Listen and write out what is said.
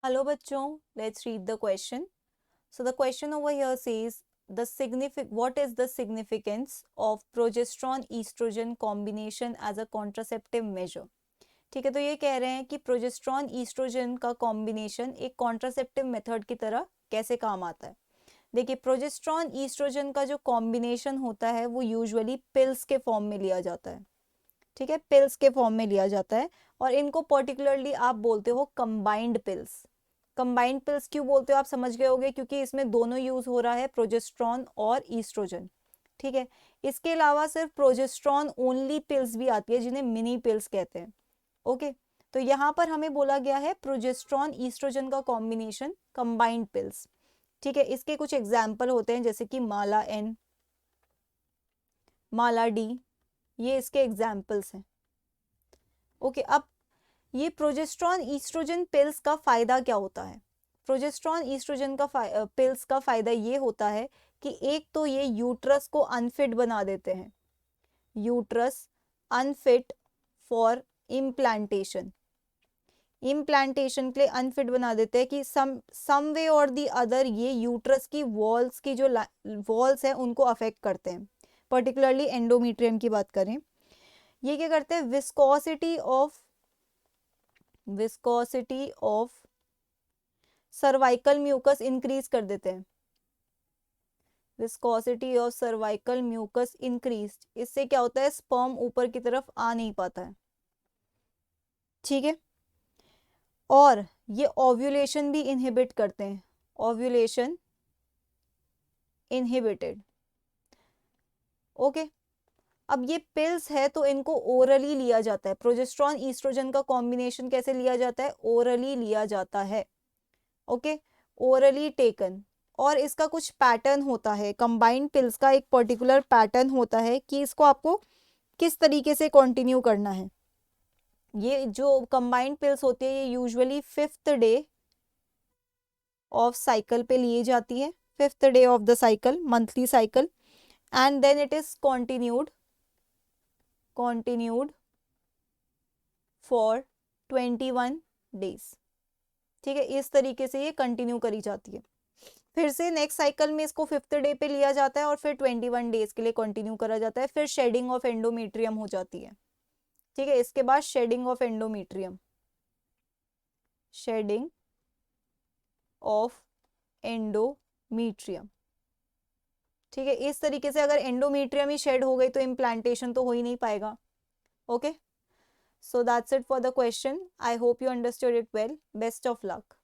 Hello बच्चों, let's read the question. So the question over here says what is the significance of progesterone estrogen combination as a contraceptive measure. ठीक है, तो ये कह रहे हैं कि प्रोजेस्ट्रॉन ईस्ट्रोजन का कॉम्बिनेशन एक कॉन्ट्रासेप्टिव मेथड की तरह कैसे काम आता है. देखिए, प्रोजेस्ट्रॉन ईस्ट्रोजन का जो कॉम्बिनेशन होता है वो यूजुअली पिल्स के फॉर्म में लिया जाता है. ठीक है, पिल्स के फॉर्म में लिया जाता है और इनको पर्टिकुलरली आप बोलते हो कंबाइंड पिल्स. कंबाइंड पिल्स क्यों बोलते हो आप समझ गए होगे, क्योंकि इसमें दोनों यूज हो रहा है, प्रोजेस्ट्रॉन और ईस्ट्रोजन. ठीक है, इसके अलावा सिर्फ प्रोजेस्ट्रॉन ओनली पिल्स भी आती है जिन्हें मिनी पिल्स कहते हैं. ओके, तो यहाँ पर हमें बोला गया है प्रोजेस्ट्रॉन ईस्ट्रोजन का कॉम्बिनेशन कंबाइंड पिल्स. ठीक है, इसके कुछ एग्जाम्पल होते हैं जैसे कि माला एन, माला डी, ये इसके एग्जाम्पल्स हैं. ओके, अब ये प्रोजेस्ट्रॉन ईस्ट्रोजन पिल्स का फायदा क्या होता है. प्रोजेस्ट्रॉन ईस्ट्रोजन का पिल्स का फायदा ये होता है कि एक तो ये यूट्रस को अनफिट बना देते हैं, uterus unfit for implantation. Implantation के लिए अनफिट बना देते हैं कि सम वे और दी अदर ये यूट्रस की वॉल्स की जो वॉल्स हैं उनको अफेक्ट करते हैं. पर्टिकुलरली एंडोमेट्रियम की बात करें, ये क्या करते हैं, viscosity of cervical mucus increase कर देते हैं. Viscosity of cervical mucus increase, इससे क्या होता है, स्पर्म ऊपर की तरफ आ नहीं पाता है. ठीक है, और ये ओव्यूलेशन भी इनहिबिट करते हैं, ओव्यूलेशन इनहिबिटेड. ओके, अब ये पिल्स है तो इनको ओरली लिया जाता है. प्रोजेस्ट्रॉन ईस्ट्रोजन का कॉम्बिनेशन कैसे लिया जाता है, ओरली लिया जाता है. Okay, orally taken. और इसका कुछ पैटर्न होता है, कंबाइंड पिल्स का एक पर्टिकुलर पैटर्न होता है कि इसको आपको किस तरीके से कंटिन्यू करना है. ये जो कंबाइंड पिल्स होती है ये usually 5th day of cycle पे लिए जाती है, 5th day of the cycle, monthly cycle, and then it is continued for 21 days. ठीक है, इस तरीके से ये कंटिन्यू करी जाती है. फिर से नेक्स्ट साइकिल में इसको 5th डे पे लिया जाता है और फिर 21 डेज के लिए कंटिन्यू करा जाता है. फिर शेडिंग ऑफ एंडोमेट्रियम हो जाती है. ठीक है, इसके बाद shedding of endometrium, shedding of endometrium. ठीक है, इस तरीके से अगर एंडोमेट्रियम ही शेड हो गई तो इम्प्लांटेशन तो हो ही नहीं पाएगा. Okay, so that's it for the question. I hope you understood it well. Best of luck.